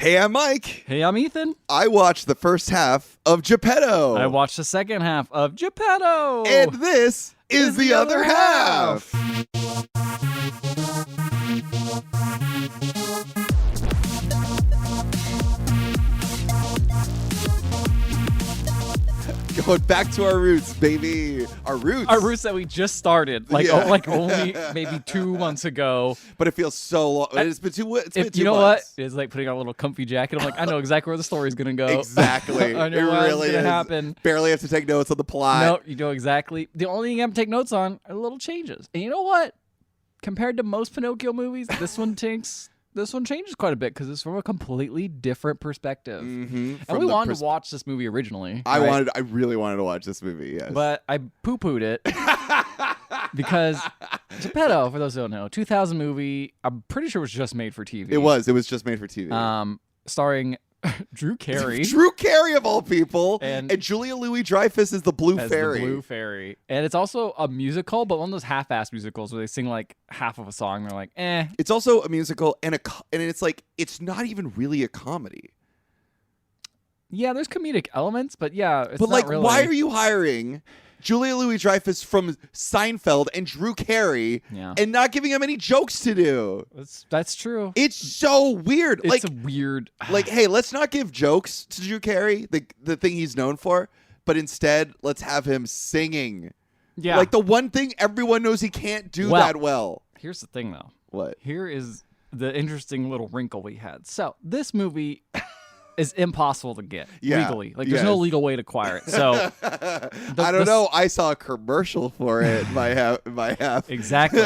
Hey, I'm Mike. Hey, I'm Ethan. I watched the first half of Geppetto. I watched the second half of Geppetto. And this is the other half. Going back to our roots, baby. Our roots that we just started, like only maybe 2 months ago. But it feels so long. It's been 2 months. You know what? It's like putting on a little comfy jacket. I'm like, I know exactly where the story's gonna go. Exactly. I know it really gonna is. Happen. Barely have to take notes on the plot. No, you know exactly. The only thing I have to take notes on are little changes. And you know what? Compared to most Pinocchio movies, this one changes quite a bit because it's from a completely different perspective. Mm-hmm. And we wanted to watch this movie originally. I really wanted to watch this movie, yes. But I poo-pooed it because Geppetto, for those who don't know, 2000 movie, I'm pretty sure it was just made for TV. It was just made for TV. Starring Drew Carey. Drew Carey of all people. And Julia Louis-Dreyfus is the Blue Fairy. The Blue Fairy. And it's also a musical, but one of those half-ass musicals where they sing like half of a song and they're like, eh. It's also a musical and it's like it's not even really a comedy. Yeah, there's comedic elements, but yeah, it's but not like, really. why are you hiring Julia Louis-Dreyfus from Seinfeld and Drew Carey and not giving him any jokes to do? That's true. It's so weird. It's a weird. Like, hey, let's not give jokes to Drew Carey, the thing he's known for, but instead let's have him singing. Yeah. Like the one thing everyone knows he can't do that well. Here's the thing, though. What? Here is the interesting little wrinkle we had. So this movie is impossible to get legally. Like, there's no legal way to acquire it. So I don't know. I saw a commercial for it. My half. Exactly.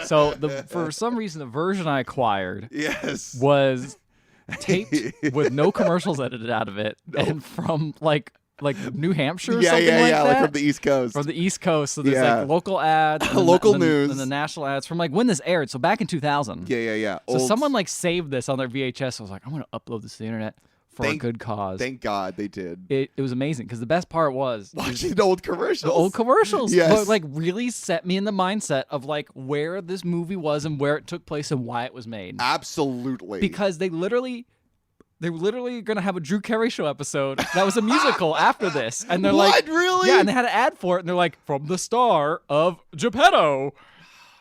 So for some reason, the version I acquired was taped with no commercials edited out of it, and from like New Hampshire or something like that. Like from the East Coast. From the East Coast. So there's like local ads. Local news. And the national ads from like when this aired. So back in 2000. Yeah. So someone like saved this on their VHS. I was like, I'm going to upload this to the internet for a good cause. Thank God they did. It was amazing because the best part was watching the old commercials. The old commercials. Yes. But like really set me in the mindset of like where this movie was and where it took place and why it was made. Absolutely. Because they're literally going to have a Drew Carey show episode that was a musical after this. And they're like, really? Yeah, and they had an ad for it. And they're like, from the star of Geppetto.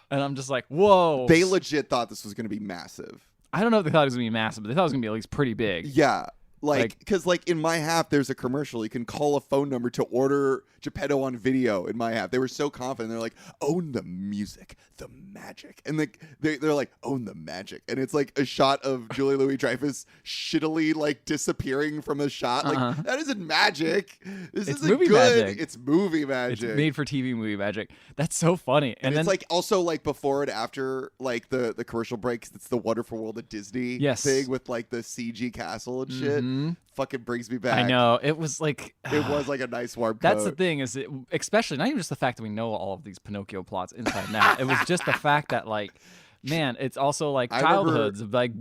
And I'm just like, whoa. They legit thought this was going to be massive. I don't know if they thought it was going to be massive, but they thought it was going to be at least pretty big. Yeah. Because in my half, there's a commercial. You can call a phone number to order Geppetto on video in my half. They were so confident. They're like, own the music, the magic. And they're like, own the magic. And it's like a shot of Julia Louis-Dreyfus shittily like disappearing from a shot. Like, that isn't magic. This isn't movie good. Magic. It's movie magic. It's made for TV movie magic. That's so funny. And it's like also like before and after like the commercial breaks, it's the Wonderful World of Disney thing with like the CG castle and shit. Fucking brings me back. I know. It was like it was like a nice warm coat. That's the thing is especially not even just the fact that we know all of these Pinocchio plots inside and out. It was just the fact that like, man, it's also like childhoods of like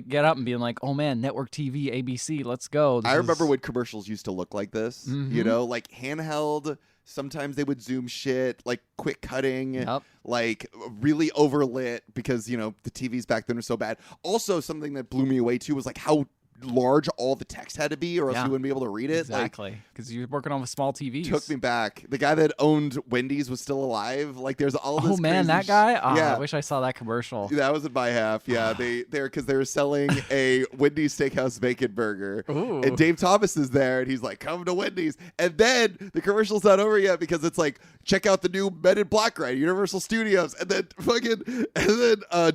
get up and being like, oh man, network TV, ABC, let's go. I remember when commercials used to look like this, you know, like handheld. Sometimes they would zoom shit, like quick cutting, like really overlit because, you know, the TVs back then were so bad. Also, something that blew me away too was like how large all the text had to be or else you wouldn't be able to read it. Exactly. Because you're working on with small TVs. Took me back. The guy that owned Wendy's was still alive. Like there's all this that guy? I wish I saw that commercial. That was in my half. Yeah. They were selling a Wendy's Steakhouse bacon burger. Ooh. And Dave Thomas is there and he's like, come to Wendy's. And then the commercial's not over yet because it's like, check out the new Men in Black ride, Universal Studios. And then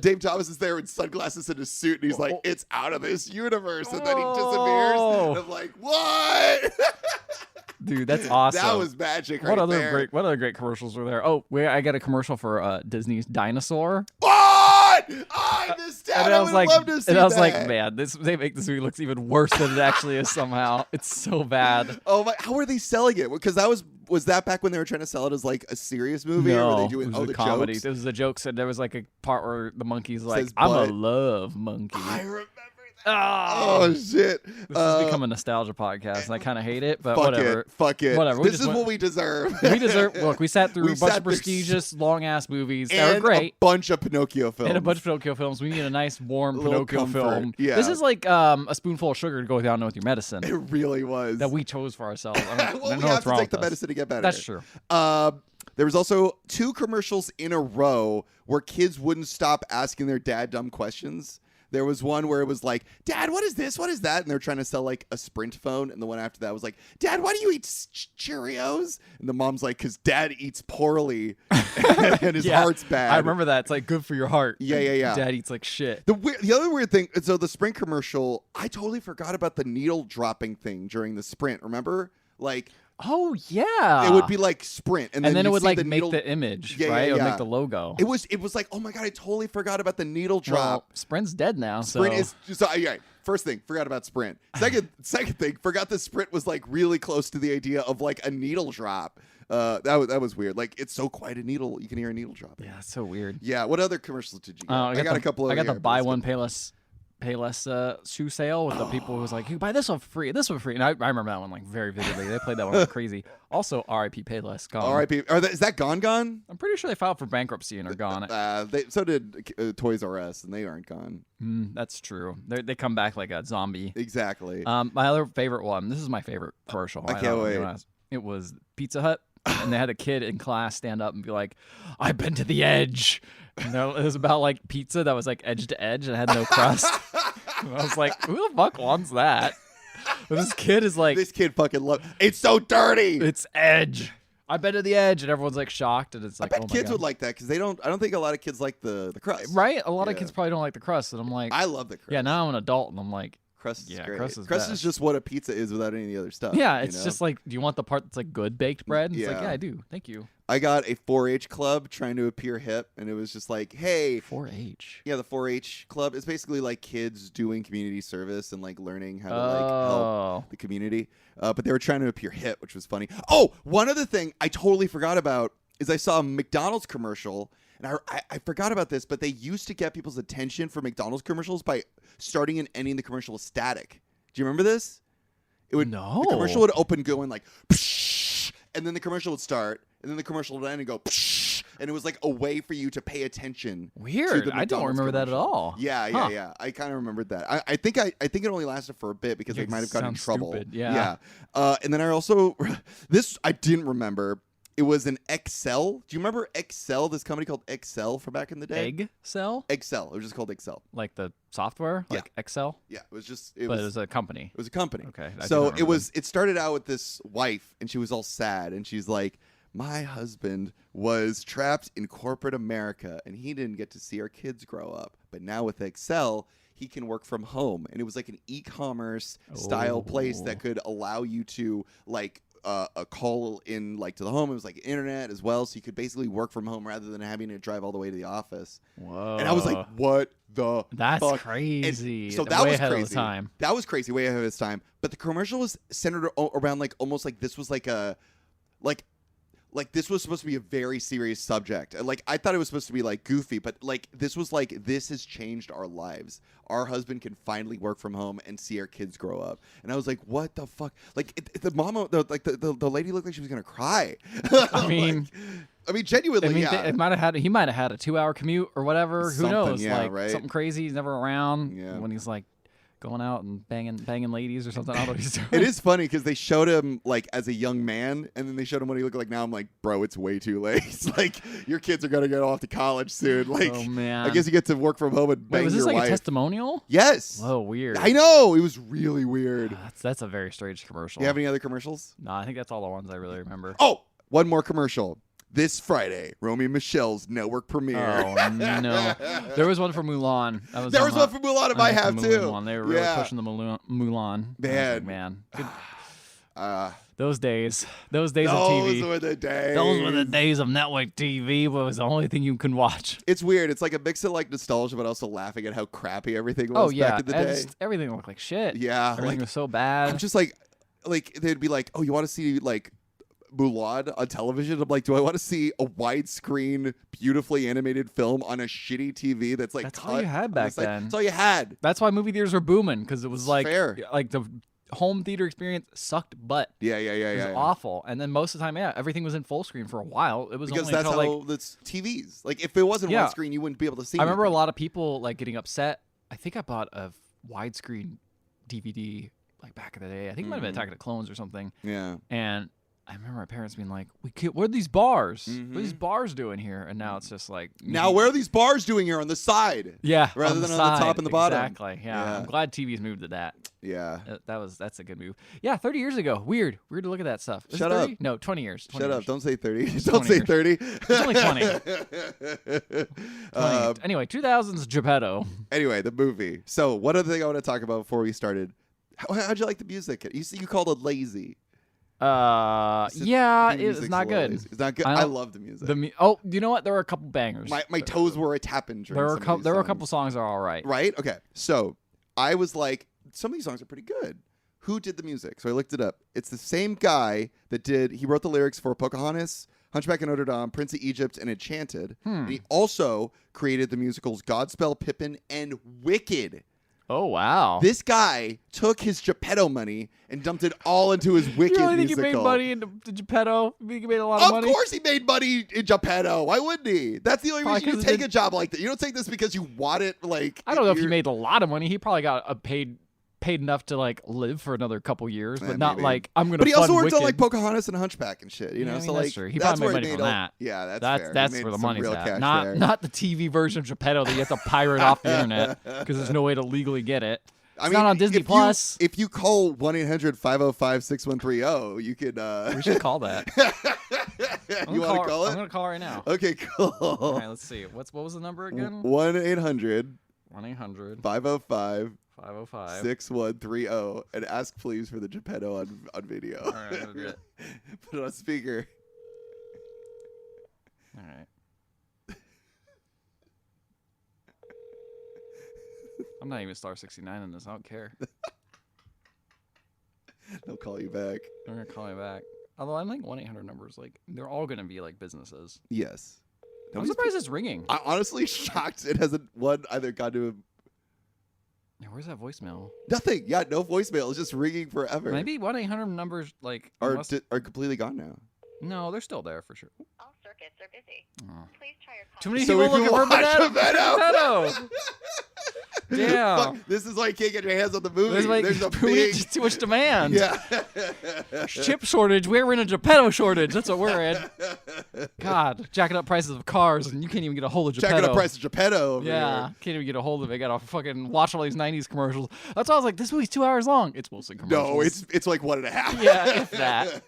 Dave Thomas is there in sunglasses and a suit and he's like, it's out of this universe. And then he disappears. And I'm like, what? Dude, that's awesome. That was magic. What other great commercials were there? Oh, I got a commercial for Disney's Dinosaur. What? I missed out. And I was like, that. Man, they make this movie look even worse than it actually is somehow. It's so bad. Oh my! How are they selling it? Because was that back when they were trying to sell it as like a serious movie? No, or were they doing it was the comedy. Jokes? It was the jokes, and there was like a part where the monkey's like, "I'm a love monkey." I remember Oh shit! This has become a nostalgia podcast, and I kind of hate it, but fuck whatever. Fuck it. Whatever. This is what we deserve. We deserve. Look, we sat through a bunch of prestigious, long-ass movies that were great. A bunch of Pinocchio films. And a bunch of Pinocchio films. We need a nice, warm Pinocchio comfort. film. Yeah. This is like a spoonful of sugar to go down with your medicine. It really was. That we chose for ourselves. Well, we have to take the medicine to get better. That's true. There was also 2 commercials in a row where kids wouldn't stop asking their dad dumb questions. There was one where it was like, Dad, what is this? What is that? And they're trying to sell like a Sprint phone. And the one after that was like, Dad, why do you eat Cheerios? And the mom's like, because Dad eats poorly and his heart's bad. I remember that. It's like good for your heart. Yeah. Dad eats like shit. The other weird thing, so the Sprint commercial, I totally forgot about the needle dropping thing during the Sprint. Remember? Like, oh yeah, it would be like Sprint, and then it would like the make needle... the image, yeah, right? Yeah, It would yeah. make the logo. It was like, oh my god, I totally forgot about the needle drop. Well, Sprint's dead now. Sprint is so yeah. First thing, forgot about Sprint. Second thing, forgot the Sprint was like really close to the idea of like a needle drop. That was weird. Like it's so quiet a needle, you can hear a needle drop. Yeah, it's so weird. Yeah. What other commercials did you get? I got a couple. I got here, the buy one pay less shoe sale with the people who was like, you buy this one for free, this one for free. And I remember that one like very vividly. They played that one like crazy. Also, R.I.P. Payless. Gone. R.I.P. Is that gone? I'm pretty sure they filed for bankruptcy and are gone. So did Toys R Us, and they aren't gone. That's true. They come back like a zombie. Exactly. My other favorite one. This is my favorite commercial. I can't wait. It was Pizza Hut, and they had a kid in class stand up and be like, "I've been to the edge." And it was about like pizza that was like edge to edge and had no crust. And I was like, who the fuck wants that? But this kid is like, this kid fucking loves. It's so dirty. It's edge. I've been to the edge, and everyone's like shocked, and it's like, I bet oh my kids God. would like that because they don't. I don't think a lot of kids like the crust. Right? A lot of kids probably don't like the crust, and I'm like, I love the crust. yeah. Now I'm an adult, and I'm like, crust is great. Crust is Crust best. is just what a pizza is without any of the other stuff. yeah. It's just like, do you want the part that's like good baked bread? And it's like, Yeah. yeah, I do. Thank you. I got a 4-H club trying to appear hip, and it was just like, hey, 4-H. yeah, the 4-H club is basically like kids doing community service and like learning how to like help the community. But they were trying to appear hip, which was funny. Oh, one other thing I totally forgot about is I saw a McDonald's commercial, and I forgot about this, but they used to get people's attention for McDonald's commercials by starting and ending the commercial with static. Do you remember this? It would No. The commercial would open going like, psh, and then the commercial would start, and then the commercial would end and go, psh, and it was like a way for you to pay attention. Weird. To the I don't McDonald's remember that at commercial. all. Yeah. I kind of remembered that. I think it only lasted for a bit because they might have gotten in Sounds trouble. stupid. Yeah. And then I also this I didn't remember. It was an Excel. Do you remember Excel? This company called Excel from back in the day. Egg cell? Excel. It was just called Excel. Like the software? Yeah. Like Excel? Yeah, it was a company. It was a company. Okay. So it started out with this wife, and she was all sad, and she's like, my husband was trapped in corporate America, and he didn't get to see our kids grow up. But now with Excel, he can work from home. And it was like an e-commerce style place that could allow you to like a call in like to the home. It was like internet as well, so you could basically work from home rather than having to drive all the way to the office. Whoa. And I was like, what the That's fuck? crazy. And so that way was ahead crazy. Of the time. That was crazy, way ahead of its time. But the commercial was centered around like almost like this was like a like this was supposed to be a very serious subject. Like I thought it was supposed to be like goofy, but like this was like, this has changed our lives. Our husband can finally work from home and see our kids grow up. And I was like, what the fuck? Like the mama, the lady looked like she was gonna cry. I mean, genuinely, yeah. He might have had a 2-hour commute or whatever. Who Something, knows? yeah, like right? something crazy. He's never around. Yeah. When he's like going out and banging ladies or something. I don't know what he's doing. It is funny because they showed him like as a young man, and then they showed him what he looked like now. I'm like, bro, it's way too late. It's like your kids are gonna get off to college soon. Like, oh man. I guess you get to work from home and bang Wait, was your this like wife. a testimonial? Yes. Oh, weird. I know. It was really weird. That's a very strange commercial. Do you have any other commercials? No, I think that's all the ones I really remember. Oh, one more commercial. This Friday, Romy and Michelle's network premiere. Oh no! There was one for Mulan. There was one for Mulan. If I have too. One. They were really pushing the Mulan. Man, Good. Those days of TV. Those were the days. Those were the days of network TV. But it was the only thing you can watch. It's weird. It's like a mix of like nostalgia, but also laughing at how crappy everything was back in the day. Everything looked like shit. Yeah, everything was so bad. I'm just like they'd be like, oh, you want to see like Mulan on television, I'm like, do I want to see a widescreen, beautifully animated film on a shitty TV that's like That's cut all you had back then. That's all you had. That's why movie theaters were booming, because it was like fair. like the home theater experience sucked butt. Yeah. It was awful. And then most of the time, everything was in full screen for a while. It was because only that's until how that's TVs. Like if it wasn't widescreen, you wouldn't be able to see. I remember a anything. lot of people like getting upset. I think I bought a widescreen DVD like back in the day. I think it might have been Attack of the Clones or something. Yeah. And I remember my parents being like, what are these bars? Mm-hmm. What are these bars doing here? And now it's just like... Now, where are these bars doing here on the side? Yeah. Rather than on the top and the bottom. Exactly. Yeah. I'm glad TV's moved to that. Yeah. That's a good move. Yeah, 30 years ago. Weird to look at that stuff. Shut up. No, 20 years. 20 Shut years. up. Don't say 30. Don't say 30. It's only 20. 20. Anyway, 2000's Geppetto. Anyway, the movie. So one other thing I want to talk about before we started. How'd you like the music? You called it lazy. Yeah, it's not good. It's not good. I love the music. You know what? There were a couple bangers. My toes were a tapping during There were a couple songs that are all right. Right? Okay. So I was like, some of these songs are pretty good. Who did the music? So I looked it up. It's the same guy he wrote the lyrics for Pocahontas, Hunchback of Notre Dame, Prince of Egypt, and Enchanted. And he also created the musicals Godspell, Pippin, and Wicked. Oh, wow. This guy took his Geppetto money and dumped it all into his Wicked musical. You really think musical. he made money into Geppetto? You think he made a lot of money? Of course he made money in Geppetto. Why wouldn't he? That's the only reason you take a job like that. You don't take this because you want it. Like I don't know if he made a lot of money. He probably got paid enough to like live for another couple years, but not like I'm gonna. But he also worked Wicked. on like Pocahontas and Hunchback and shit. You know, so that's like true. He that's probably where made he money on that. Yeah, that's where the money's real at. cash Not there. not the TV version of Geppetto that you have to pirate off the internet because there's no way to legally get it. It's not on Disney Plus. If you call 1-800-505-6130, you could. We should call that. You want to call it? I'm gonna call right now. Okay, cool. All right, let's see. What was the number again? 1-800 505 505 6130 and ask please for the Geppetto on video. All right, I'll do it. Put it on speaker. All right. I'm not even star 69 in this. I don't care. They'll call you back. They're gonna call me back. Although I think 1-800 numbers, like they're all gonna be like businesses. Yes. I'm surprised it's ringing. I'm honestly shocked it hasn't either gone to a... Yeah, where's that voicemail? Nothing. Yeah, no voicemail. It's just ringing forever. Maybe 1-800 numbers like are completely gone now. No, they're still there for sure. All circuits are busy. Oh. Please try your call. Too many So people if you looking for watch Geppetto. Damn. Fuck, this is why you can't get your hands on the movie. There's a big... too much demand. Yeah. Chip shortage. We're in a Geppetto shortage. That's what we're in. God, jacking up prices of cars, and you can't even get a hold of Geppetto. Checking the price of Geppetto over Yeah, here. can't even get a hold of it. Gotta fucking watch all these 90s commercials. That's why I was like, this movie's 2 hours long. It's mostly commercials. No, it's like 1.5. Yeah, if that.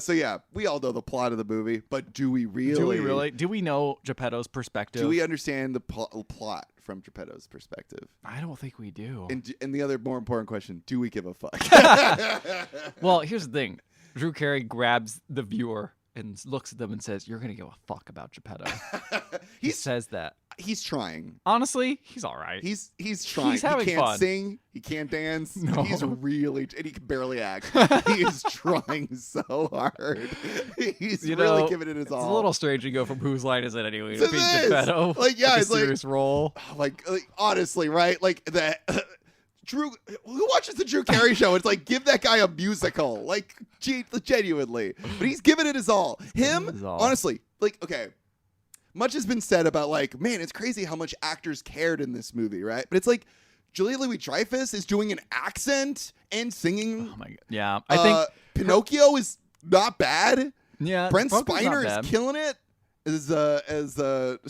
So yeah, we all know the plot of the movie, but do we really? Do we know Geppetto's perspective? Do we understand the plot from Geppetto's perspective? I don't think we do. And the other more important question, do we give a fuck? Well, here's the thing. Drew Carey grabs the viewer and looks at them and says, "You're gonna give a fuck about Geppetto." He says that. He's trying. Honestly, he's all right. He's trying. He's having he can't fun. sing. He can't dance. No. He's really, and he can barely act. He is trying so hard. He's really giving it his all. It's a little strange to go from Whose Line Is It Anyway to It being is. Geppetto. Like, yeah, a it's like- serious role. Like honestly, right? Like that. Drew, who watches the Drew Carey show? It's like, give that guy a musical, like genuinely. But he's giving it his all. Honestly, like, okay. Much has been said about like, man, it's crazy how much actors cared in this movie, right? But it's like, Julia Louis-Dreyfus is doing an accent and singing. Oh my god! Yeah, I think Pinocchio is not bad. Yeah, Brent Pinocchio's not Spiner bad. is killing it as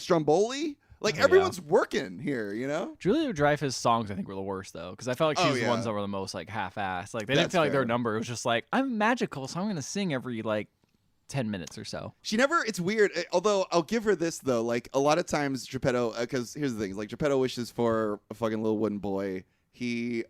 Stromboli. Like everyone's working here, you know. Julia Dreyfus songs I think were the worst though, because I felt like she's the ones that were the most like half-assed. Like they didn't feel like their number. It was just like, I'm magical, so I'm gonna sing every like 10 minutes or so. She never. It's weird. Although I'll give her this though. Like a lot of times Geppetto, because here's the thing: like Geppetto wishes for a fucking little wooden boy. She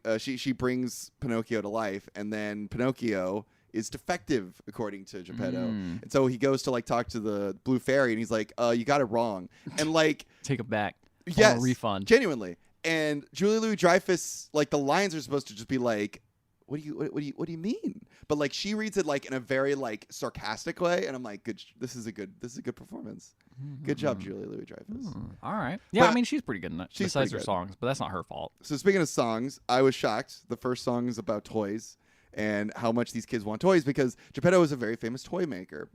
brings Pinocchio to life, and then Pinocchio is defective according to Geppetto, and so he goes to like talk to the blue fairy, and he's like, "You got it wrong," and like take it back. Yes, refund. Genuinely. And Julia Louis-Dreyfus, like the lines are supposed to just be like, what do you mean? But like she reads it like in a very like sarcastic way, and I'm like, good. This is a good performance. Good job, Julia Louis-Dreyfus. All right. Yeah, But I mean she's pretty good in that. she's Besides pretty her good. songs, but that's not her fault. So speaking of songs, I was shocked. The first song is about toys and how much these kids want toys because Geppetto is a very famous toy maker.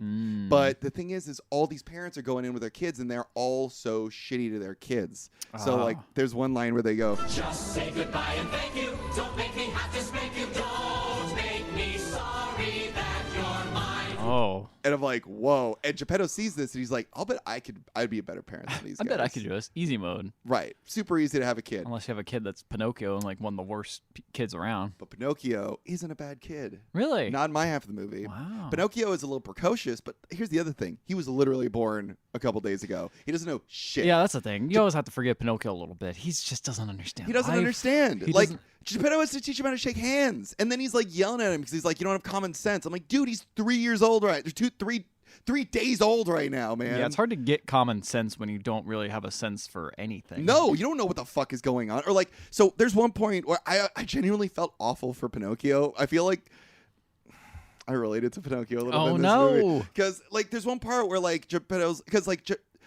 But the thing is all these parents are going in with their kids and they're all so shitty to their kids. So like there's one line where they go, Just say goodbye and thank you. Don't make me have to spank you. Don't make me sorry that you're mine. Oh. and I'm like, whoa. And Geppetto sees this and he's like, I'd be a better parent than these I guys. bet I could do this. Easy mode. Right. Super easy to have a kid. Unless you have a kid that's Pinocchio and like one of the worst kids around. But Pinocchio isn't a bad kid. Really? Not in my half of the movie. Wow. Pinocchio is a little precocious, but here's the other thing. He was literally born a couple days ago. He doesn't know shit. Yeah, that's the thing. You always have to forgive Pinocchio a little bit. He just doesn't understand. He doesn't life. understand. He Like, doesn't- Geppetto has to teach him how to shake hands. And then he's like yelling at him because he's like, you don't have common sense. I'm like, dude, he's 3 years old, right? They're 3 days old right now, man. Yeah, it's hard to get common sense when you don't really have a sense for anything. No, you don't know what the fuck is going on. Or like, so there's one point where I genuinely felt awful for Pinocchio. I feel like I related to Pinocchio a little bit in this movie. Because like there's one part where like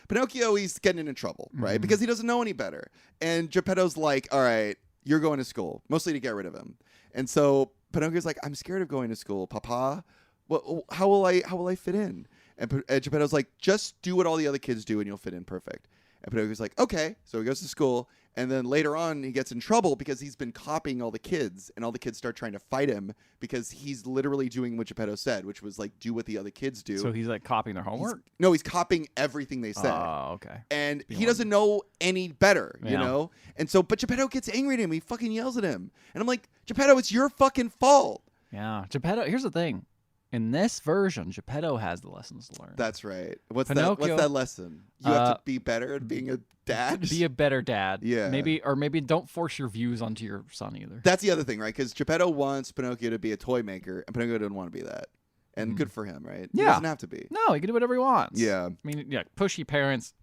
Pinocchio, he's getting into trouble, right? Because he doesn't know any better. And Geppetto's like, all right, you're going to school, mostly to get rid of him. And so Pinocchio's like, I'm scared of going to school, Papa. Well, how will I fit in? And Geppetto's like, just do what all the other kids do and you'll fit in perfect. And Pinocchio's like, okay. So he goes to school. And then later on, he gets in trouble because he's been copying all the kids. And all the kids start trying to fight him because he's literally doing what Geppetto said, which was like, do what the other kids do. So he's like copying their homework? He's copying everything they said. Oh, okay. And he doesn't know any better, you Yeah. know? And so, but Geppetto gets angry at him. He fucking yells at him. And I'm like, Geppetto, it's your fucking fault. Yeah. Geppetto, here's the thing. In this version, Geppetto has the lessons to learn. That's right. What's Pinocchio- that lesson? You have to be better at being a dad? Be a better dad. Yeah. Maybe don't force your views onto your son either. That's the other thing, right? Because Geppetto wants Pinocchio to be a toy maker, and Pinocchio doesn't want to be that. And good for him, right? He Yeah. doesn't have to be. No, he can do whatever he wants. Yeah. I mean, yeah, pushy parents,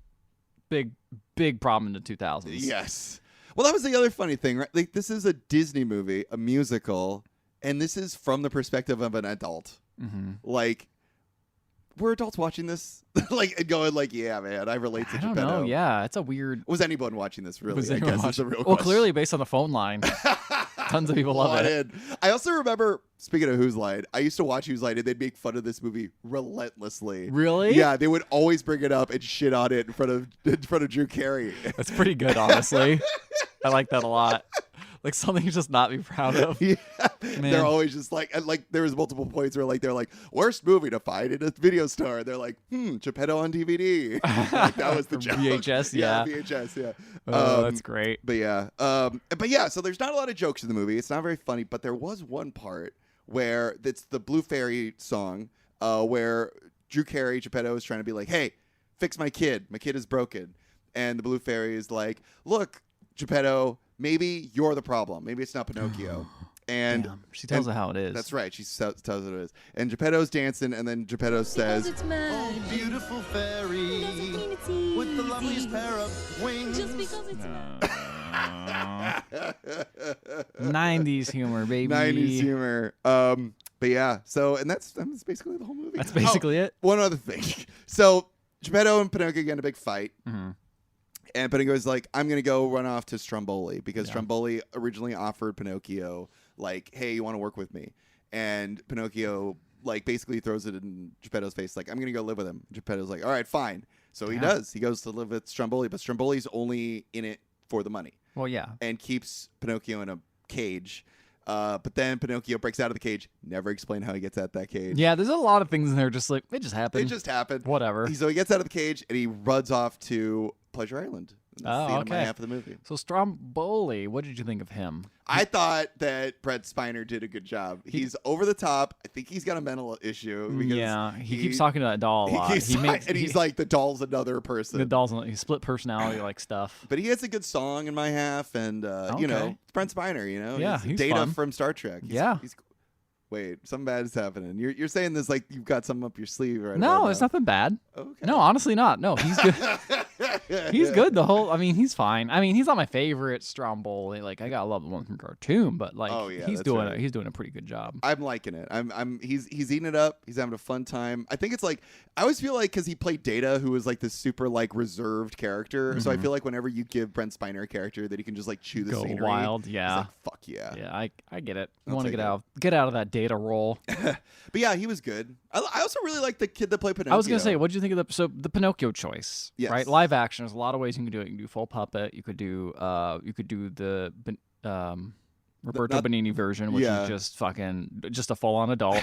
big problem in the 2000s. Yes. Well, that was the other funny thing, right? Like, this is a Disney movie, a musical, and this is from the perspective of an adult. Mm-hmm. Like, were adults watching this? Like, and going like, yeah, man, I relate to I don't Geppetto. know. Yeah, it's a weird. Was anyone watching this, really? Was I anyone guess it's a watching- real Well, question. clearly based on the phone line, tons of people love Lot it. in. I also remember, speaking of Who's Line, I used to watch Who's Line, and they'd make fun of this movie relentlessly. Really? Yeah, they would always bring it up and shit on it in front of Drew Carey. That's pretty good, honestly. I like that a lot. Like something to just not be proud of. Yeah. Man. They're always just like, and like there was multiple points where like they're like, worst movie to find in a video store. And they're like, Geppetto on DVD. Like, that was the joke. VHS, yeah. VHS, yeah. Oh, that's great. But yeah, so there's not a lot of jokes in the movie. It's not very funny, but there was one part where it's the Blue Fairy song, where Drew Carey, Geppetto, is trying to be like, hey, fix my kid. My kid is broken. And the Blue Fairy is like, look, Geppetto, maybe you're the problem. Maybe it's not Pinocchio. And Damn. She tells it how it is. That's right. She tells it it is. And Geppetto's dancing, and then Geppetto says, Because it's mad. Oh, beautiful fairy Doesn't mean it's easy. with the loveliest pair of wings. Just because it's mad. 90s humor, baby. 90s humor. But yeah, so, and that's basically the whole movie. That's basically it. One other thing. So Geppetto and Pinocchio get in a big fight. Mm-hmm. And Pinocchio's like, I'm going to go run off to Stromboli because Stromboli originally offered Pinocchio, like, hey, you want to work with me? And Pinocchio, like, basically throws it in Geppetto's face, like, I'm going to go live with him. Geppetto's like, all right, fine. So he does. He goes to live with Stromboli, but Stromboli's only in it for the money Well, yeah. and keeps Pinocchio in a cage. But then Pinocchio breaks out of the cage. Never explain how he gets out that cage. Yeah, there's a lot of things in there just like, it just happened. It just happened. Whatever. So he gets out of the cage and he runs off to Pleasure Island. And that's the end of my okay. half of the movie. So Stromboli, what did you think of him? I thought that Brett Spiner did a good job. He's over the top. I think he's got a mental issue. Because Yeah, he keeps talking to that doll a lot. He's like, the doll's another person. the doll's he split personality like stuff. But he has a good song in my half, and you know, Okay. it's Brent Spiner. You know, Yeah, He's he's Data fun. from Star Trek. Yeah. Wait, something bad is happening. You're saying this like you've got something up your sleeve, right? No, about it's now. nothing bad. Okay. No, honestly not. No, he's good. He's good the whole. I mean, he's fine. I mean, he's not my favorite Stromboli. Like, I gotta love the one from cartoon, but like, Oh, yeah, he's that's doing right. he's doing a pretty good job. I'm liking it. He's eating it up. He's having a fun time. I think it's like I always feel like because he played Data, who was like this super like reserved character. So I feel like whenever you give Brent Spiner a character that he can just like chew the Go scenery, wild, he's yeah. like, fuck yeah. Yeah, I get it. You I'll want to take get out of that Data role. But yeah, he was good. I also really like the kid that played Pinocchio. I was gonna say, what did you think of the Pinocchio choice? Yes. Right, live action. There's a lot of ways you can do it. You can do full puppet. You could do the Roberto not- Benigni version, which yeah. is just a full on adult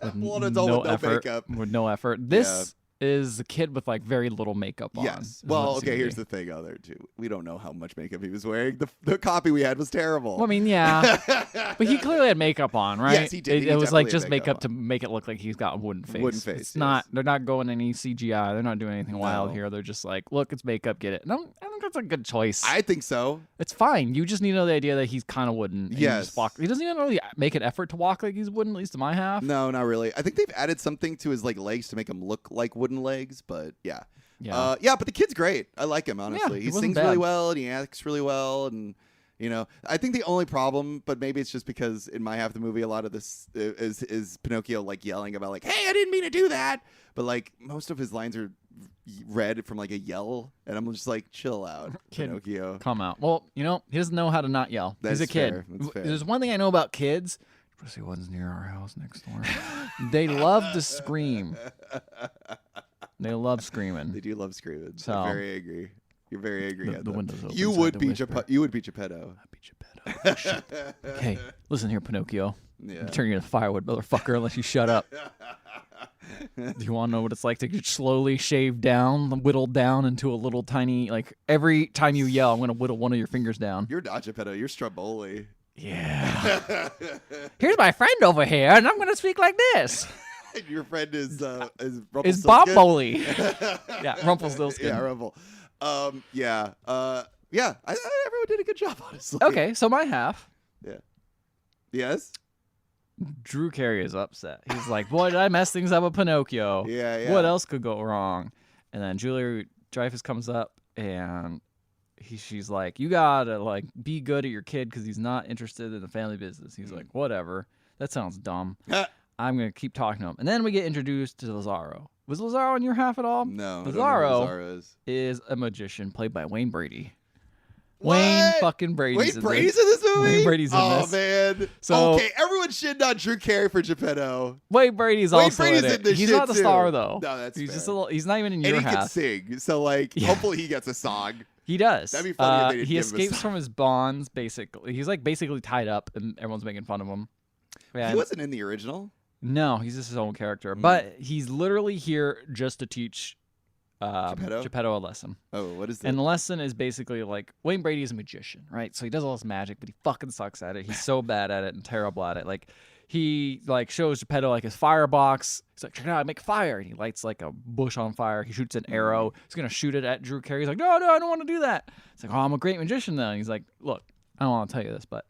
with Full-on adult with no effort. makeup. With no effort. This is a kid with like very little makeup on. Yes. is Well, what it okay, seemed to here's be. the thing out there, too. We don't know how much makeup he was wearing. The copy we had was terrible. Well, I mean, yeah, but he clearly had makeup on, right? Yes, he did. He It was like definitely had just makeup makeup to make it look like he's got a wooden face. Wooden face, It's not. yes. They're not going any CGI. They're not doing anything wild No. here. They're just like, look, it's makeup. Get it. And I think that's a good choice. I think so. It's fine. You just need to know the idea that he's kind of wooden. and you Yes. just walk. He doesn't even really make an effort to walk like he's wooden, at least in my half. No, not really. I think they've added something to his like legs to make him look like wooden legs, but yeah. Yeah. But the kid's great. I like him, honestly. he He wasn't sings really bad. well and he acts really well, and I think the only problem, but maybe it's just because in my half of the movie a lot of this is Pinocchio like yelling about like, "Hey, I didn't mean to do that." But like most of his lines are read from like a yell, and I'm just like, chill out, Kid. Pinocchio. Come out. Well, he doesn't know how to not yell. That's He's a kid. fair. That's fair. There's one thing I know about kids. Especially ones near our house next door. They love to scream. They love screaming. They do love screaming. So- I'm very angry. You're very angry The- at the them. window's open, You so I would have to be whisper. You would be Geppetto. Happy Geppetto. Shit. Hey, listen here, Pinocchio. Yeah. I'm turning you into firewood, motherfucker, unless you shut up. Do you want to know what it's like to get slowly shaved down, whittled down into a little tiny, like, every time you yell, I'm going to whittle one of your fingers down. You're not Geppetto. You're Stromboli. Yeah. Here's my friend over here, and I'm going to speak like this. Your friend is Is Rumpelstiltskin? Bob Boley. Yeah, Rumpelstiltskin. Yeah, Rumple. Yeah. Everyone did a good job, honestly. Okay, so my half, Yeah. Yes. Drew Carey is upset. He's like, boy, did I mess things up with Pinocchio. Yeah. What else could go wrong? And then Julia Dreyfus comes up and she's like, you gotta like be good at your kid because he's not interested in the family business. He's like, whatever. That sounds dumb. I'm gonna keep talking to him. And then we get introduced to Lazaro. Was Lazaro in your half at all? No. I don't know who Lazaro Lazaro is. is a magician played by Wayne Brady. What? Wayne fucking Brady's Wayne in Brady's this. in this movie? Wayne Brady's in oh, this. man. So- okay, everyone shit on Drew Carey for Geppetto. Wayne Brady's Wayne also Brady's in it. in this He's shit, not the too. star though. No, that's he's fair. just a little. He's not even in And your he can half. sing, so like, Yeah. hopefully he gets a song. He does. That'd be funny if they didn't He give him a escapes song. from his bonds. Basically, he's like basically tied up, and everyone's making fun of him. Yeah, He wasn't in the original. no, he's just his own character, but he's literally here just to teach Geppetto? Geppetto a lesson. Oh, what is that? And the lesson is basically like Wayne Brady is a magician, right? So he does all this magic, but he fucking sucks at it. He's so bad at it and terrible at it. Like he like shows Geppetto like his firebox. He's like, check it out, I make fire, and he lights like a bush on fire. He shoots an arrow. He's gonna shoot it at Drew Carey. He's like, no, I don't want to do that. It's like, oh, I'm a great magician then. He's like, look, I don't want to tell you this, but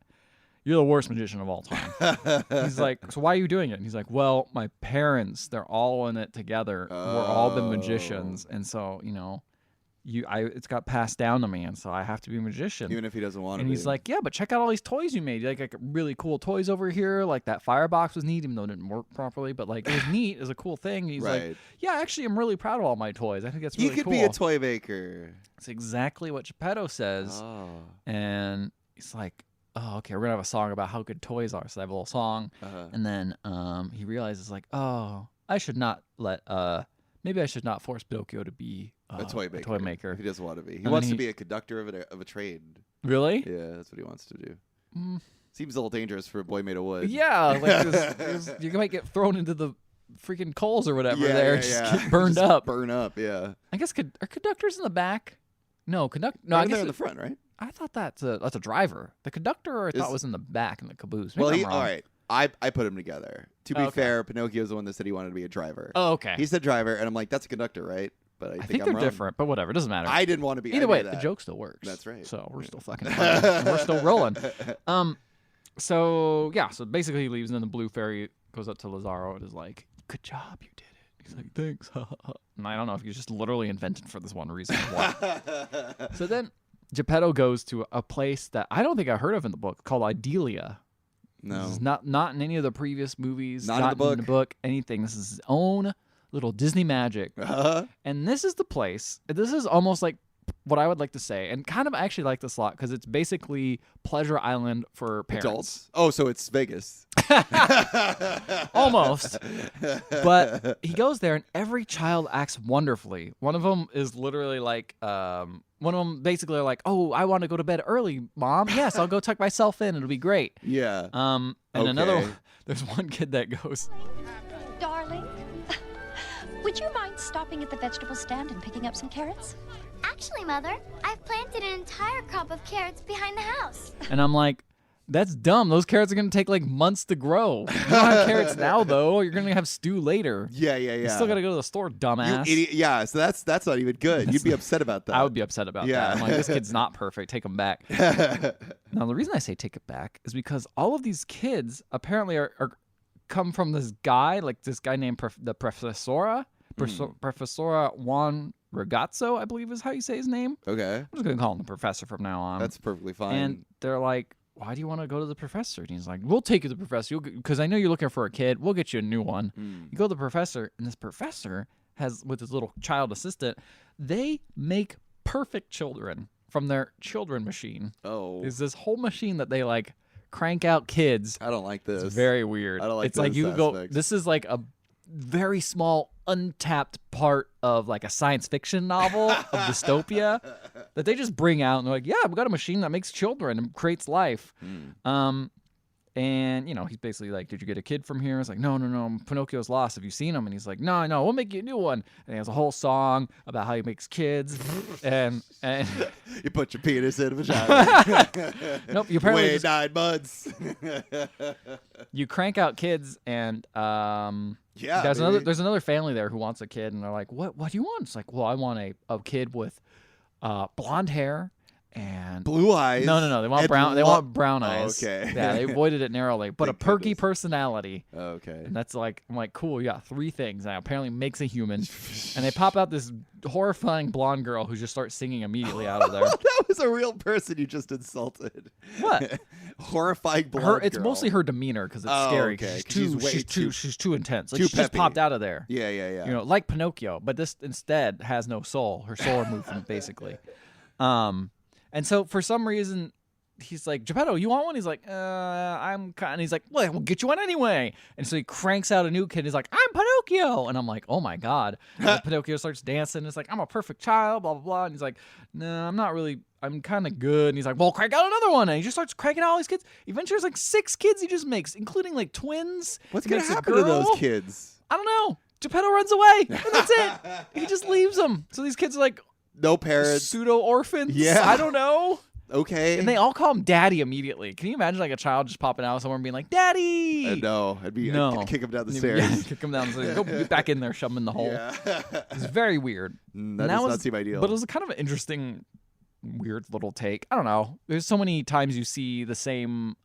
you're the worst magician of all time. He's like, so why are you doing it? And he's like, well, my parents, they're all in it together. We're all been magicians, and so it's got passed down to me, and so I have to be a magician. Even if he doesn't want to And be. he's like, yeah, but check out all these toys you made. Like really cool toys over here. Like that firebox was neat, even though it didn't work properly. But like it was neat. It was a cool thing. And he's like, Right. yeah, actually, I'm really proud of all my toys. I think that's He really could cool. be a toy maker. It's exactly what Geppetto says. Oh. And he's like, oh, okay, we're gonna have a song about how good toys are. So they have a little song, Uh-huh. and then he realizes like, oh, I should not maybe I should not force Pinocchio to be A toy maker. A toy maker. He doesn't want to be. He then wants he- to be a conductor of a train. Really? Yeah, that's what he wants to do. Mm. Seems a little dangerous for a boy made of wood. Yeah, like you might get thrown into the freaking coals or whatever. Yeah, there, yeah, just yeah. get burned Just up. Burn up, yeah. I guess are conductors in the back? No, No, I Right guess there in the front, right? I thought that's a driver. The conductor I thought Is- was in the back in the caboose. Maybe Well, I'm wrong. all right. I put them together. To be Okay. fair, Pinocchio's the one that said he wanted to be a driver. Oh, okay. He said driver, and I'm like, that's a conductor, right? But I I think think I'm they're wrong. different, but whatever. It doesn't matter. I didn't want to be. I Either knew way, that. the joke still works. That's right. So we're still fucking funny. And we're still rolling. So yeah, so basically he leaves, and then the blue fairy goes up to Lazaro and is like, "Good job, you did it." He's like, thanks. And I don't know if he's just literally invented for this one reason. Or what. So then Geppetto goes to a place that I don't think I heard of in the book called Idelia. No. This is not in any of the previous movies. Not in the book. Anything. This is his own little Disney magic. Uh-huh. And this is the place. This is almost like what I would like to say, and kind of I actually like this a lot because it's basically Pleasure Island for parents. Adults. Oh, so it's Vegas. Almost. But he goes there and every child acts wonderfully. One of them is literally like, one of them basically are like, oh, I want to go to bed early, Mom. Yes, I'll go tuck myself in. It'll be great. Yeah. And Okay. another, there's one kid that goes, Darling, would you mind stopping at the vegetable stand and picking up some carrots? Actually, Mother, I've planted an entire crop of carrots behind the house. and I'm like, that's dumb. Those carrots are going to take like months to grow. You don't have carrots now, though. You're going to have stew later. Yeah. You still got to go to the store, You dumbass. idiot. Yeah, so that's not even good. You'd be upset about that. I would be upset about Yeah. that. I'm like, this kid's not perfect. Take him back. Now, the reason I say take it back is because all of these kids apparently are come from this guy, like this guy named the Professora. Professora Juan Ragazzo, I believe is how you say his name. Okay. I'm just going to call him the professor from now on. That's perfectly fine. And they're like, why do you want to go to the professor? And he's like, we'll take you to the professor because I know you're looking for a kid. We'll get you a new one. You go to the professor, and this professor has, with his little child assistant, they make perfect children from their children machine. Oh. There's this whole machine that they like crank out kids. I don't like this. It's very weird. I don't like It's like those you go, aspects. this is like a very small untapped part of like a science fiction novel of dystopia that they just bring out and they're like, yeah, we got a machine that makes children and creates life. And, you know, he's basically like, did you get a kid from here? It's like, no, Pinocchio's lost. Have you seen him? And he's like, no, we'll make you a new one. And he has a whole song about how he makes kids. and You put your penis in a vagina. nope, you apparently Wait just, 9 months. you crank out kids and Yeah. there's another family there who wants a kid, and they're like, what do you want? It's like, well, I want a kid with blonde hair and blue eyes. No. They want and brown. They want brown Oh, eyes. okay. Yeah, they avoided it narrowly, but a Thank perky goodness. personality. Okay. And that's like, I'm like, cool. Yeah, 3 things. And it apparently makes a human. And they pop out this horrifying blonde girl who just starts singing immediately out of there. That was a real person you just insulted. What? Horrifying blonde It's girl. mostly her demeanor because it's Oh, scary. okay, 'cause She's too intense. Like, too she just peppy. popped out of there. Yeah. You know, like Pinocchio, but this instead has no soul. Her soul movement, basically. And so for some reason, he's like, Geppetto, you want one? He's like, I'm kind. And he's like, well, we'll get you one anyway. And so he cranks out a new kid. He's like, I'm Pinocchio. And I'm like, oh my god. And then Pinocchio starts dancing. It's like, I'm a perfect child. Blah blah blah. And he's like, no, I'm not really. I'm kind of good. And he's like, well, crank out another one. And he just starts cranking out all these kids. Eventually, there's like 6 kids he just makes, including like twins. What's He gonna makes a happen to those girl. kids? I don't know. Geppetto runs away. And that's it. He just leaves them. So these kids are like No parents. pseudo orphans. Yeah. I don't know. Okay. And they all call him Daddy immediately. Can you imagine like a child just popping out somewhere and being like, Daddy? No, I'd No. I'd kick him down the Yeah, stairs. kick him down the stairs. Go get back in there, shove him in the hole. Yeah. It's very weird. That And does was- not seem ideal. But it was kind of an interesting, weird little take. I don't know. There's so many times you see the same,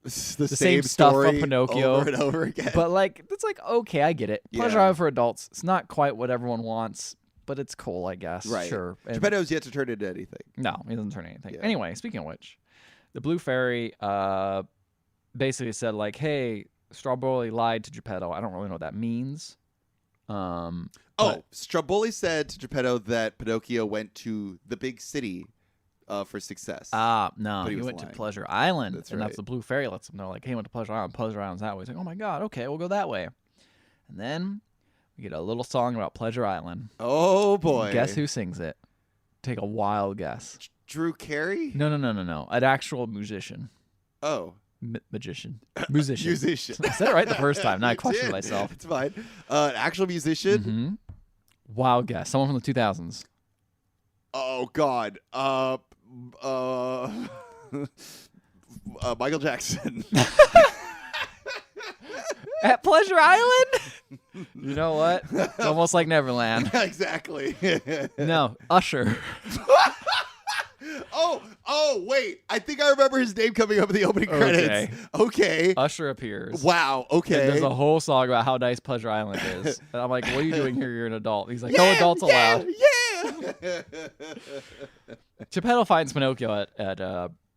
It's the same same stuff from story Pinocchio. over and over again. but like, it's like, okay, I get it. Pleasure Yeah. Island for adults. It's not quite what everyone wants, but it's cool, I guess. right. Sure. And- Geppetto's yet to turn into anything. No, he doesn't turn anything. Yeah. Anyway, speaking of which, the Blue Fairy basically said like, "Hey, Strawberry lied to Geppetto." I don't really know what that means. Stromboli said to Geppetto that Pinocchio went to the big city for success. No, But he he was went to lying. Pleasure Island, That's and right. that's the Blue Fairy lets him know like, "Hey, he went to Pleasure Island. Pleasure Island's that way." He's like, "Oh my god, okay, we'll go that way." And then we get a little song about Pleasure Island. Oh boy! Guess who sings it? Take a wild guess. Drew Carey? No. An actual musician. Oh, Magician. Musician. musician. I said it right the first time. Now I You question did. myself. It's fine. An actual musician. Mm-hmm. Wild guess. Someone from the 2000s. Oh God. Michael Jackson. At Pleasure Island? You know what? It's almost like Neverland. Exactly. No, Usher. Oh, wait. I think I remember his name coming up in the opening credits. Okay. Usher appears. Wow. Okay. And there's a whole song about how nice Pleasure Island is. And I'm like, what are you doing here? You're an adult. He's like, no adults allowed. Yeah. Geppetto finds Pinocchio at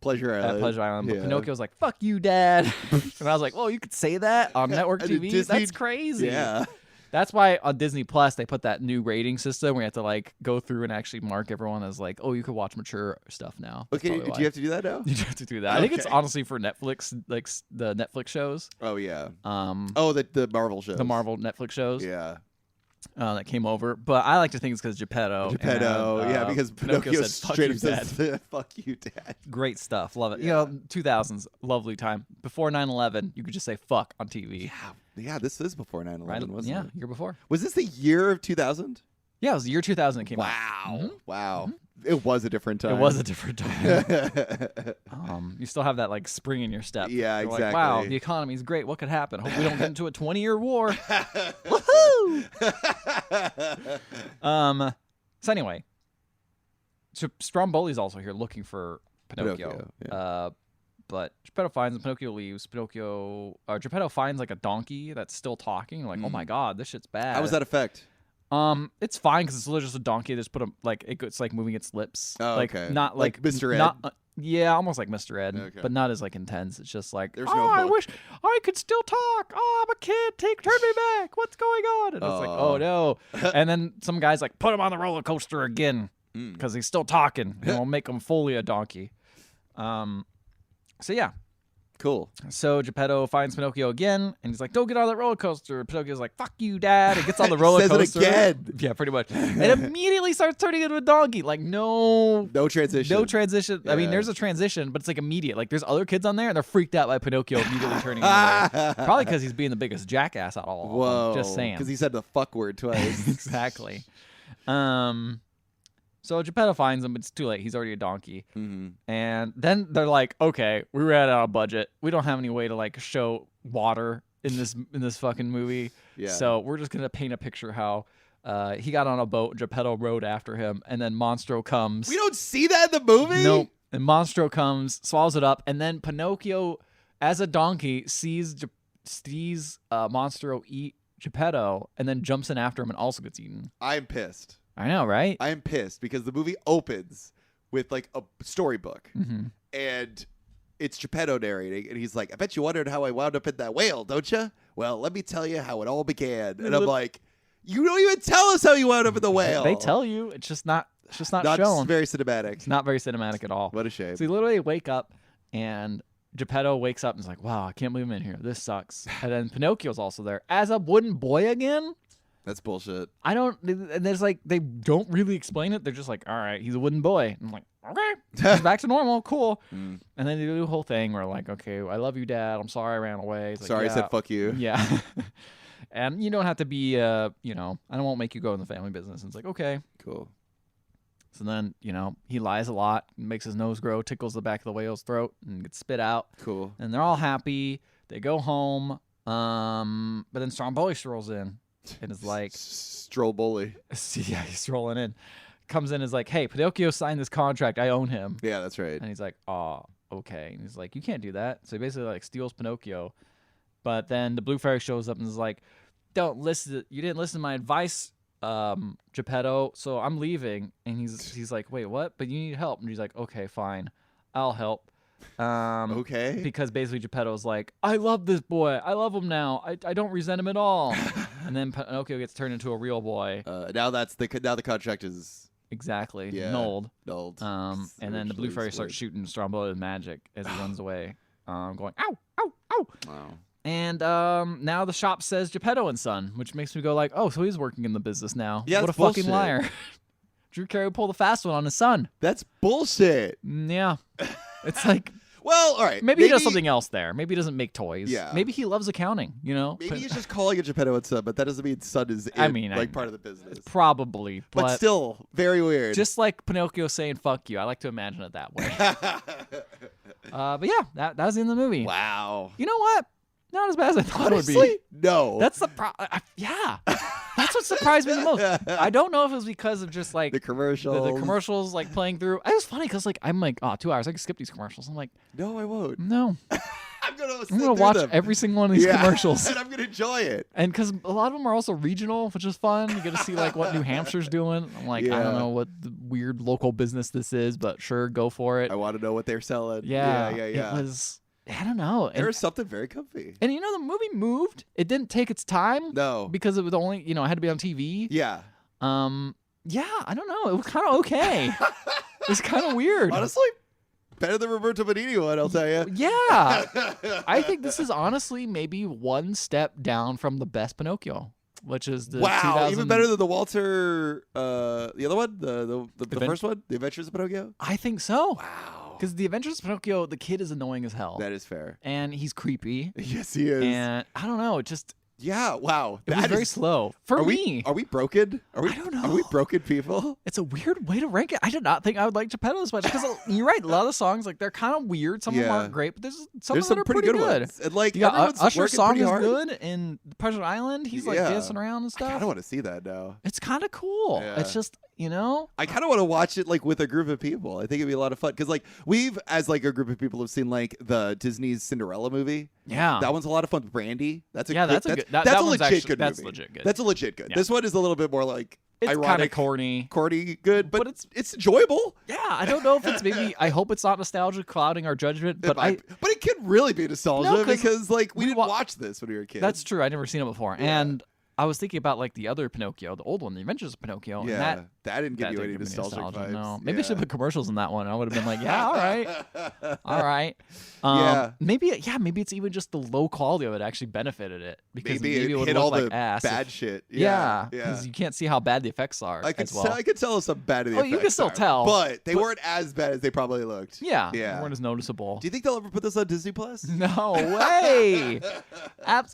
Pleasure Island. Pleasure Island, but Yeah. Pinocchio's like, fuck you, Dad. And I was like, well, you could say that on network And TV? Disney- That's crazy. Yeah. That's why on Disney Plus they put that new rating system where you have to like go through and actually mark everyone as like, oh, you could watch mature stuff now. That's Okay. probably Do you have to do that now? why. You have to do that. I think it's Okay. honestly for Netflix, like the Netflix shows. Oh, yeah. Oh, the Marvel shows. the Marvel Netflix shows. Yeah. That came over, but I like to think it's because Geppetto. Geppetto. and, yeah, because Pinocchio said, "Fuck straight you, up says, fuck you, Dad. Great stuff. Love it. Yeah. You know, 2000s, lovely time. Before 9/11, you could just say fuck on TV. Yeah, this is before 9/11, Right? wasn't Yeah, it? year before. Was this the year of 2000? Yeah, it was the year 2000 it came out. Wow. Wow. It was a different time. It was a different time. You still have that like spring in your step. Yeah, You're exactly. Like, wow, the economy's great. What could happen? Hope we don't get into a 20-year war. Woohoo! So anyway, so Stromboli's also here looking for Pinocchio. yeah. But Geppetto finds him. Pinocchio leaves. Geppetto finds like a donkey that's still talking. Like, oh my god, this shit's bad. How was that effect? It's fine because it's literally just a donkey. They just put a it's like moving its lips. Oh, like, okay. Not Like Mr. Ed? Not, yeah, almost like Mr. Ed, Okay. but not as like intense. It's just like, There's oh, no I hook. wish I could still talk. Oh, I'm a kid. Turn me back. What's going on? And it's like, oh no. And then some guy's like, put him on the roller coaster again because he's still talking, and we'll make him fully a donkey. So yeah. Cool. So Geppetto finds Pinocchio again, and he's like, "Don't get on that roller coaster." Pinocchio's like, "Fuck you, Dad!" And gets on the roller Says it coaster. again. Yeah, pretty much. And immediately starts turning into a donkey. Like, no transition. no transition. I mean, Yeah. there's a transition, but it's like immediate. Like, there's other kids on there, and they're freaked out by Pinocchio immediately turning into probably because he's being the biggest jackass out of all of them. Whoa. Just saying. Because he said the fuck word twice. Exactly. So Geppetto finds him, but it's too late. He's already a donkey. Mm-hmm. And then they're like, okay, we ran out of budget. We don't have any way to like show water in this fucking movie. Yeah. So we're just gonna paint a picture how he got on a boat, Geppetto rode after him, and then Monstro comes. We don't see that in the movie? Nope. And Monstro comes, swallows it up, and then Pinocchio, as a donkey, sees Monstro eat Geppetto, and then jumps in after him and also gets eaten. I'm pissed. I know, right? I'm pissed because the movie opens with like a storybook and it's Geppetto narrating and he's like, I bet you wondered how I wound up in that whale, don't you? Well, let me tell you how it all began. And I'm like, you don't even tell us how you wound up in the whale. They tell you. It's just not Not shown. very cinematic. It's not very cinematic at all. What a shame. So you literally wake up, and Geppetto wakes up and is like, wow, I can't believe I'm in here. This sucks. And then Pinocchio's also there as a wooden boy again. That's bullshit. I don't, and there's like, they don't really explain it. They're just like, all right, he's a wooden boy. And I'm like, okay, he's back to normal. Cool. And then they do the whole thing where like, okay, I love you, Dad. I'm sorry I ran away. He's like, Sorry, I said fuck you. Yeah. And you don't have to be, I won't make you go in the family business. And it's like, okay. Cool. So then, he lies a lot, makes his nose grow, tickles the back of the whale's throat, and gets spit out. Cool. And they're all happy. They go home. But then Stromboli strolls in and is like, Stromboli. yeah, he's strolling in. Comes in and is like, hey, Pinocchio signed this contract. I own him. Yeah, that's right. And he's like, oh, okay. And he's like, you can't do that. So he basically like steals Pinocchio. But then the Blue Fairy shows up and is like, don't listen. You didn't listen to my advice, Geppetto. So I'm leaving. And he's like, wait, what? But you need help. And he's like, okay, fine. I'll help. Okay. Because basically Geppetto's like, I love this boy. I love him now. I don't resent him at all. And then Pinocchio gets turned into a real boy. Now the contract is Exactly. Yeah. Nulled. nulled. And then the Blue Fairy starts shooting Stromboli with magic as he runs away, going, ow, ow, ow. Wow. And now the shop says Geppetto and Son, which makes me go like, oh, so he's working in the business now. Yeah, what a that's fucking bullshit. liar. Drew Carey pulled the fast one on his son. That's bullshit. Yeah. It's like, Well, all right. maybe he does something else there. Maybe he doesn't make toys. Yeah. Maybe he loves accounting, Maybe he's just calling it Geppetto and Son, but that doesn't mean Son is part of the business. Probably. But still, very weird. Just like Pinocchio saying "fuck you," I like to imagine it that way. But yeah, that was in the movie. Wow. You know what? Not as bad as I thought it would Honestly, be. no. That's the problem. Yeah. That's what surprised me the most. I don't know if it was because of just like The commercials. the commercials like playing through. It was funny because like I'm like, oh, 2 hours. I can skip these commercials. I'm like, No, I won't. no, I'm gonna I'm gonna watch every single one of these commercials. and I'm gonna enjoy it. And because a lot of them are also regional, which is fun. You get to see like what New Hampshire's doing. I'm like, I Yeah. don't know what the weird local business this is, but sure, go for it. I want to know what they're selling. Yeah, yeah. It was, I don't know. There was something very comfy. And you know, the movie moved. It didn't take its time. No. Because it was only, it had to be on TV. Yeah. Yeah, I don't know. It was kind of okay. It was kind of weird. Honestly, better than Roberto Benigni one, I'll tell you. Yeah. I think this is honestly maybe one step down from the best Pinocchio, which is the Wow, 2000... even better than the Walter, the other one, the first one, The Adventures of Pinocchio. I think so. Wow, Because The Adventures of Pinocchio, the kid is annoying as hell. that is fair. And he's creepy. Yes, he is. And I don't know, Yeah, wow. it was very slow. For me. Are we broken? I don't know. Are we broken people? It's a weird way to rank it. I did not think I would like Geppetto as much because you're right. A lot of the songs, like they're kind of weird. Some of them Yeah. aren't great, but there's some There's of them some are pretty good ones. And like You got everyone's Usher's working song pretty is hard. good in Pleasure Island. He's like Yeah. dancing around and I stuff. kind of want to see that now. It's kind of cool. Yeah. It's just I kind of want to watch it like with a group of people. I think it'd be a lot of fun because like we've as like a group of people have seen like the Disney's Cinderella movie. yeah. That one's a lot of fun. Brandy. That's a Yeah, good, that's a good- that's that a one's legit actually- good that's movie. legit good. That's a legit good. Yeah. This one is a little bit more like it's kind of ironic, corny. corny, good, but, But it's enjoyable. Yeah, I don't know if it's maybe. I hope it's not nostalgia clouding our judgment, but But it could really be nostalgia No, 'cause because like we we didn't wa- watch this when we were kids. that's true. I never seen it before, and I was thinking about like the other Pinocchio, the old one, The Adventures of Pinocchio. yeah. And That didn't give that you didn't any give me nostalgic nostalgia, vibes. No, maybe I Yeah. should put commercials in that one. I would have been like, yeah, all right, all right. Yeah. Maybe it's even just the low quality of it actually benefited it because Maybe maybe it it would hit look all like the ass. bad shit. Yeah, yeah. because you can't see how bad the effects are. I could as well. I could tell some bad of the Oh, you can effects still are, tell, but they but- weren't as bad as they probably looked. Yeah, Yeah. they weren't as noticeable. Do you think they'll ever put this on Disney Plus? No way.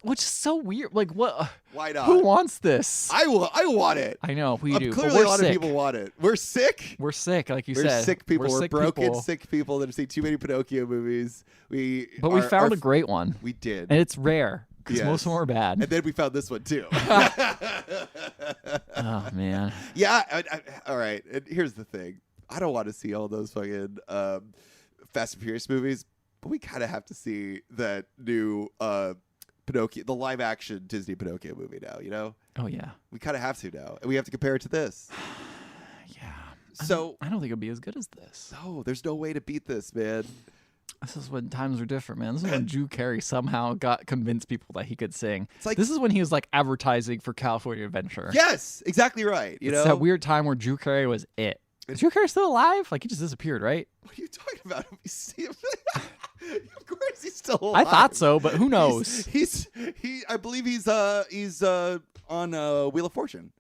Which is so weird. Like, what? Why not? Who wants this? I want it. I know we do. but Clearly, we're a lot sick. of people want it. We're sick. We're sick, like you We're said. sick people. We're sick broken, people. sick people that have seen too many Pinocchio movies. We Found a great one, We did. and it's rare because Yes. most of them are bad. And then we found this one too. Oh man. Yeah. All right. And here's the thing. I don't want to see all those fucking Fast and Furious movies, but we kind of have to see that new Pinocchio, the live action Disney Pinocchio movie now. You know, Oh yeah. we kind of have to now, and we have to compare it to this. Yeah. So I don't think it'll be as good as this. no, there's no way to beat this, man. This is when times were different, man. This is when Drew Carey somehow got convinced people that he could sing. It's like- this is when he was like advertising for California Adventure. Yes, exactly right. You it's know, that weird time where Drew Carey was it. Is Drew Carey still alive? Like he just disappeared, right? what are you talking about? We see him. Of course, he's still I alive. thought so, but who knows? I believe he's on Wheel of Fortune.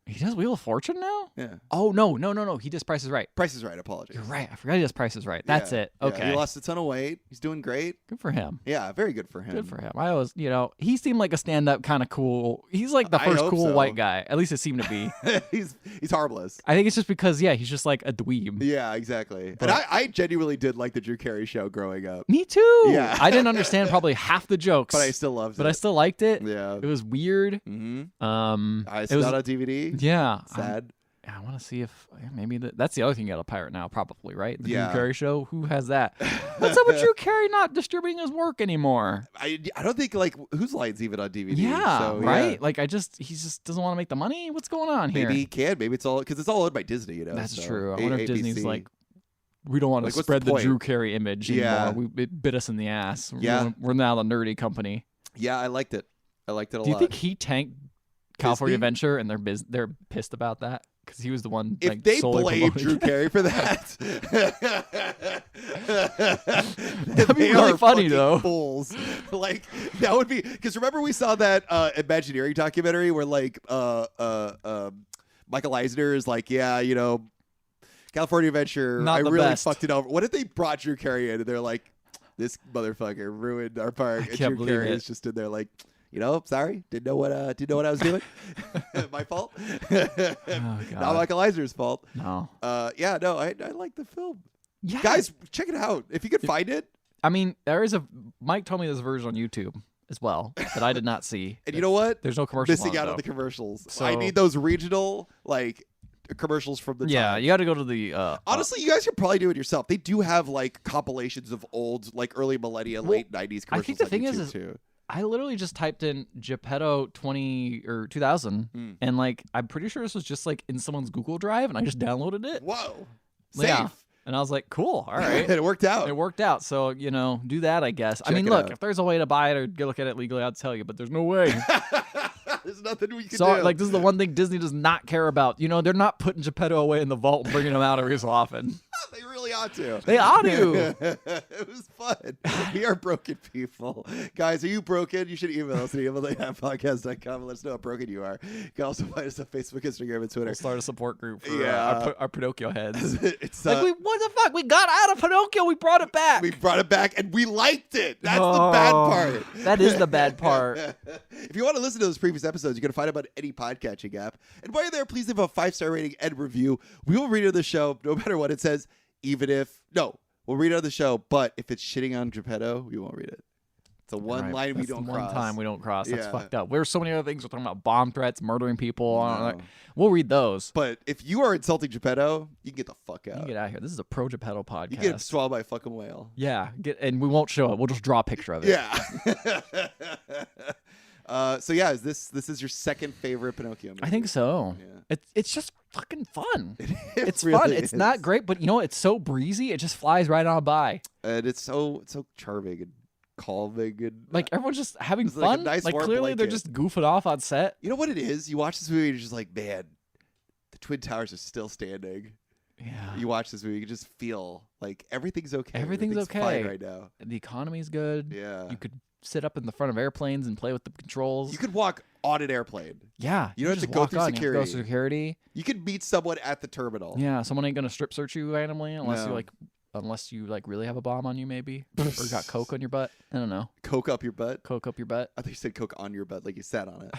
He does Wheel of Fortune now? Yeah. Oh no. He does Price is Right. Price is Right. Apologies. You're right. I forgot he does Price is Right. That's Yeah, it. yeah. Okay. He lost a ton of weight. He's doing great. Good for him. Yeah, very good for him. Good for him. I always, he seemed like a stand-up kind of cool. He's like the I first hope cool so. white guy. At least it seemed to be. he's harmless. I think it's just because, he's just like a dweeb. Yeah, exactly. But- and I genuinely did like the Drew Carey show growing up, Me too. Yeah. I didn't understand probably half the jokes, but I still loved it. but I still liked it. Yeah. It was weird. Mm-hmm. It It's was not on DVD. yeah. Sad. I want to see if maybe that's the other thing you got to pirate now, probably, right? The Yeah. Drew Carey show. Who has that? What's up with Drew Carey not distributing his work anymore? I don't think like Whose Line's even on DVD. Yeah, so, right. yeah. Like he just doesn't want to make the money. What's going on here? Maybe he can. Maybe it's all because it's all owned by Disney. You know. That's so true. I wonder if Disney's ABC. like, we don't want Like, to what's the spread the point? Drew Carey image Yeah. anymore. It bit us in the ass. Yeah. We're now the nerdy company. Yeah, I liked it. I liked it a lot. Do you think he tanked California Disney? Adventure and they're pissed about that? Because he was the one if like, they solely blame promoting Drew it. Carey for that, That'd be they really are funny, fucking though. Fools. Like that would be because remember we saw that Imagineering documentary where like Michael Eisner is like, yeah, California Adventure, Not I the really best. fucked it over. What if they brought Drew Carey in and they're like, this motherfucker ruined our park, and can't Drew believe Carey it. is just in there like. Sorry, didn't know what I was doing. My fault. Oh, Not God. Michael Eisner's fault. No. I like the film. Yeah. Guys, check it out if you could find it. I mean, Mike told me there's a version on YouTube. as well that I did not see. And you know what? There's no commercials. Missing on out it, on the though. commercials. So- I need those regional like commercials from the Yeah, time. you got to go to the. Honestly, you guys could probably do it yourself. They do have like compilations of old, like early millennia, late 90s commercials. I think the on thing YouTube is too. I literally just typed in Geppetto 20 or 2000, and like I'm pretty sure this was just like in someone's Google Drive, and I just downloaded it. Whoa, Yeah. safe. And I was like, cool, all right. It worked out. It worked out. So, do that, I guess. I Check mean, it look, out. if there's a way to buy it or go look at it legally, I'd tell you, but there's no way. There's nothing we can So, do. like, this is the one thing Disney does not care about. They're not putting Geppetto away in the vault and bringing him out every so often. They really ought to. They ought to. It was fun. We are broken people. Guys, are you broken? You should email us at email@podcast.com and let us know how broken you are. You can also find us on Facebook, Instagram, and Twitter. We'll start a support group for Yeah. our Pinocchio heads. It's Like, what the fuck? We got out of Pinocchio. We brought it back. we brought it back and we liked it. That's the bad part. That is the bad part. If you want to listen to those previous episodes, you can find them on any podcatching app. And while you're there, please leave a 5-star rating and review. We will read it on the show, no matter what it says, we'll read it on the show, but if it's shitting on Geppetto, we won't read it. It's a one Right. line we That's don't the cross. One time we don't cross. That's Yeah. fucked up. There's so many other things. We're talking about bomb threats, murdering people. No. We'll read those. But if you are insulting Geppetto, you can get the fuck You out. can get out of here. This is a pro Geppetto podcast. You get swallowed by a fucking whale. Yeah, and we won't show it. We'll just draw a picture of it. Yeah. So yeah, this is your second favorite Pinocchio movie? I think so. Yeah. It's just fucking fun. It's really fun. It's is. not great, but it's so breezy. It just flies right on by. And it's so charming and calming and Like everyone's just having It's like a fun. nice warm Clearly they're blanket. just goofing off on set. you know what it is? You watch this movie and you're just like, man, the Twin Towers are still standing. Yeah. You watch this movie, you can just feel like everything's okay. Everything's okay. fine right now. The economy's good. Yeah. You could sit up in the front of airplanes and play with the controls. You could walk on an airplane. Yeah. You don't have just to go walk through on. You have to go security. through security. You could meet someone at the terminal. Yeah. Someone ain't gonna strip search you randomly unless No. you really have a bomb on you maybe or got coke on your butt. I don't know. Coke up your butt. Coke up your butt. I think you said coke on your butt, like you sat on it.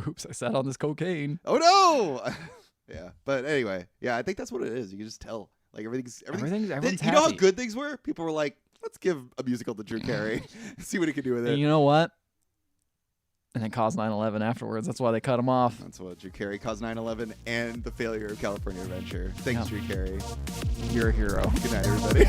Oops! I sat on this cocaine. Oh no! Yeah, but anyway, yeah, I think that's what it is. You can just tell, like everything's. Everyone's You know how happy. good things were? People were like, "Let's give a musical to Drew Carey, see what he can do with it." And you know what? And then caused 9/11 afterwards. That's why they cut him off. That's what Drew Carey caused 9/11 and the failure of California Adventure. Thanks, Yeah. Drew Carey. You're a hero. Good night, everybody.